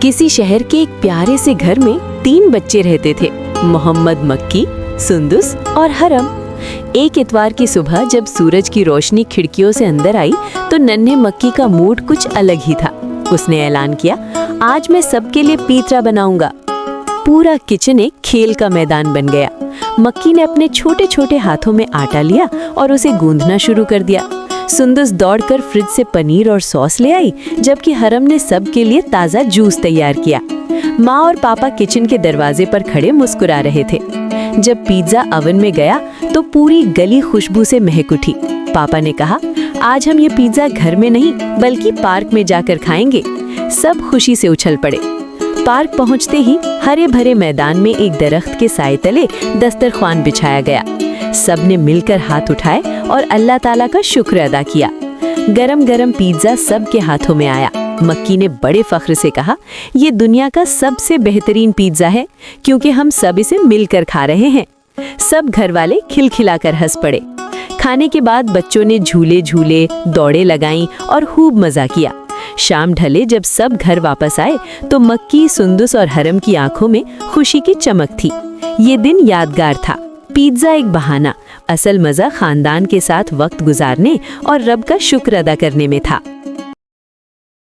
किसी शहर के एक प्यारे से घर में 3 बच्चे रहते थे, मोहम्मद, मक्की, सुंदुस और हरम। एक इतवार की सुबह जब सूरज की रोशनी खिड़कियों से अंदर आई तो नन्हे मक्की का मूड कुछ अलग ही था। उसने ऐलान किया, आज मैं सबके लिए पीतरा बनाऊंगा। पूरा किचन एक खेल का मैदान बन गया। मक्की ने अपने छोटे छोटे हाथों में आटा लिया और उसे गूंदना शुरू कर दिया। सुंदुस दौड़कर फ्रिज से पनीर और सॉस ले आई, जबकि हरम ने सबके लिए ताज़ा जूस तैयार किया। माँ और पापा किचन के दरवाजे पर खड़े मुस्कुरा रहे थे। जब पिज्जा ओवन में गया तो पूरी गली खुशबू से महक उठी। पापा ने कहा, आज हम ये पिज्जा घर में नहीं बल्कि पार्क में जाकर खाएंगे। सब खुशी से उछल पड़े। पार्क पहुंचते ही हरे भरे मैदान में एक दरख्त के साए तले दस्तरख्वान बिछाया गया। सबने मिलकर हाथ उठाए और अल्लाह ताला का शुक्र अदा किया। गरम गरम पिज्जा सबके हाथों में आया। मक्की ने बड़े फख्र से कहा, ये दुनिया का सबसे बेहतरीन पिज्जा है क्योंकि हम सब इसे मिलकर खा रहे हैं। सब घर वाले खिलखिलाकर हंस पड़े। खाने के बाद बच्चों ने झूले झूले, दौड़े लगाईं और खूब मजा किया। शाम ढले जब सब घर वापस आए तो मक्की, सुंदुस और हरम की आंखों में खुशी की चमक थी। ये दिन यादगार था। पिज्जा एक बहाना, असल मजा खानदान के साथ वक्त गुजारने और रब का शुक्र अदा करने में था।